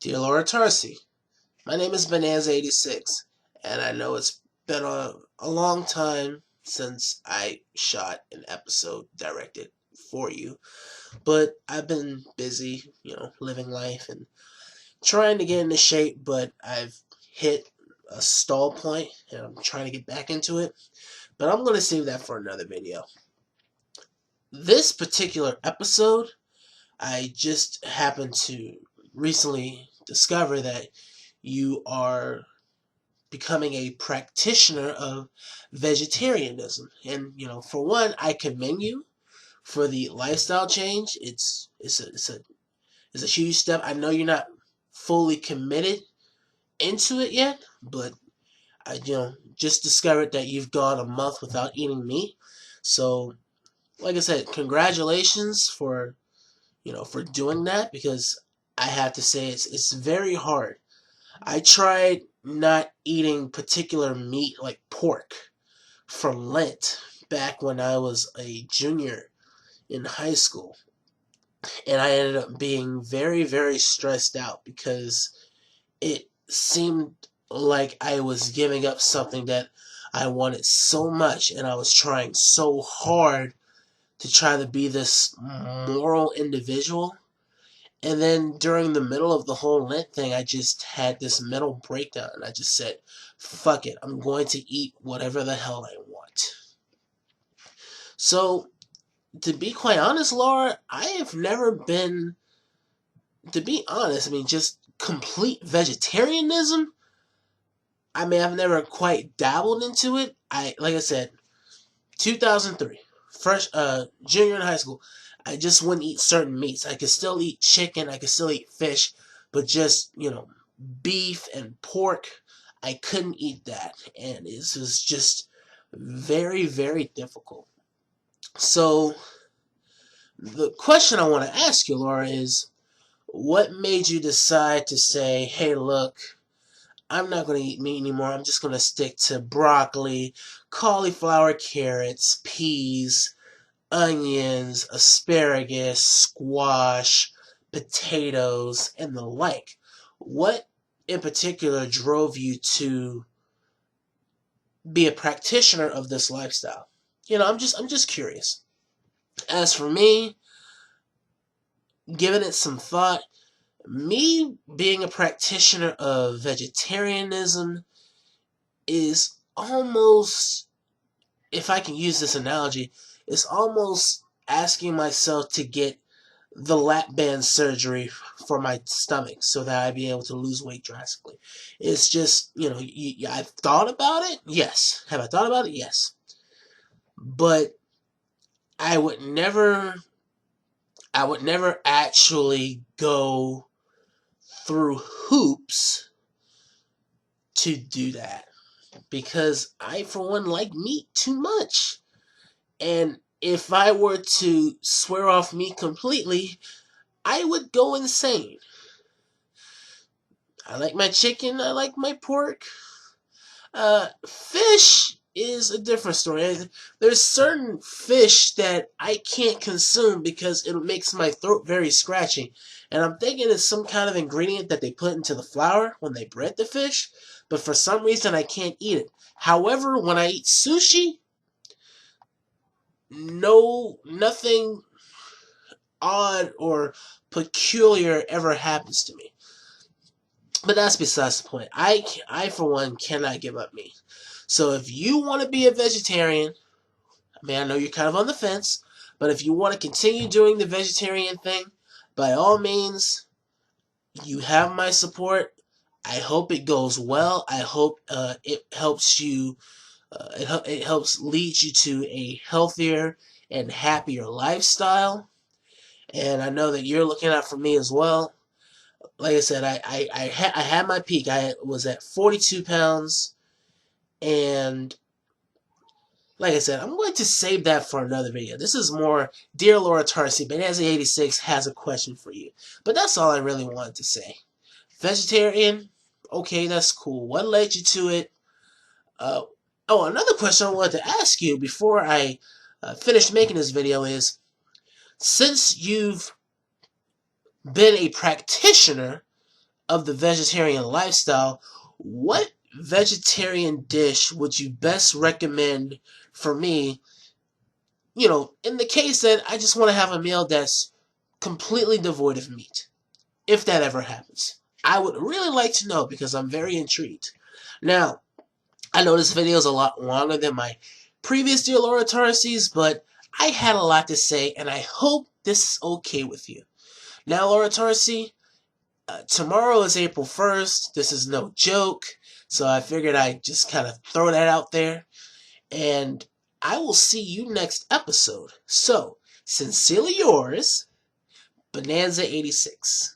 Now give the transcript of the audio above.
Dear Laura Tarsi, my name is Bonanza86, and I know it's been a long time since I shot an episode directed for you, but I've been busy, living life and trying to get into shape, but I've hit a stall point and I'm trying to get back into it, but I'm going to save that for another video. This particular episode, I just happened to recently discover that you are becoming a practitioner of vegetarianism. And for one, I commend you for the lifestyle change. It's a huge step. I know you're not fully committed into it yet, but I just discovered that you've gone a month without eating meat. So, like I said, congratulations for for doing that, because I have to say it's very hard. I tried not eating particular meat like pork for Lent back when I was a junior in high school. And I ended up being very, very stressed out because it seemed like I was giving up something that I wanted so much, and I was trying so hard to try to be this moral individual. And then during the middle of the whole Lent thing, I just had this mental breakdown. And I just said, fuck it, I'm going to eat whatever the hell I want. So, to be quite honest, Laura, I have never been, to be honest, just complete vegetarianism. I've never quite dabbled into it. Like I said, 2003, fresh, junior in high school, I just wouldn't eat certain meats. I could still eat chicken, I could still eat fish, but just, beef and pork, I couldn't eat that. And it was just very, very difficult. So, the question I want to ask you, Laura, is what made you decide to say, hey, look, I'm not going to eat meat anymore. I'm just going to stick to broccoli, cauliflower, carrots, peas, onions, asparagus, squash, potatoes, and the like. What in particular drove you to be a practitioner of this lifestyle? I'm just curious. As for me, giving it some thought, me being a practitioner of vegetarianism is almost, if I can use this analogy, it's almost asking myself to get the lap band surgery for my stomach so that I'd be able to lose weight drastically. It's just, I've thought about it, yes. Have I thought about it? Yes. But I would never actually go through hoops to do that, because I, for one, like meat too much. And if I were to swear off meat completely, I would go insane. I like my chicken, I like my pork. Fish is a different story. There's certain fish that I can't consume because it makes my throat very scratchy. And I'm thinking it's some kind of ingredient that they put into the flour when they bread the fish, but for some reason I can't eat it. However, when I eat sushi, nothing odd or peculiar ever happens to me. But that's besides the point. I for one, cannot give up meat. So if you want to be a vegetarian, I know you're kind of on the fence, but if you want to continue doing the vegetarian thing, by all means, you have my support. I hope it goes well. I hope it helps you. It helps lead you to a healthier and happier lifestyle. And I know that you're looking out for me as well. Like I said, I had my peak. I was at 42 pounds, and like I said, I'm going to save that for another video. This is more, Dear Laura Tarsi, Bonanza86 has a question for you. But that's all I really wanted to say. Vegetarian? Okay, that's cool. What led you to it? Another question I wanted to ask you before I finished making this video is, since you've been a practitioner of the vegetarian lifestyle, what vegetarian dish would you best recommend for me? In the case that I just want to have a meal that's completely devoid of meat, if that ever happens. I would really like to know because I'm very intrigued. Now, I know this video is a lot longer than my previous Dear Laura Tarsi's, but I had a lot to say, and I hope this is okay with you. Now, Laura Tarsi, tomorrow is April 1st. This is no joke, so I figured I'd just kind of throw that out there. And I will see you next episode. So, sincerely yours, Bonanza86.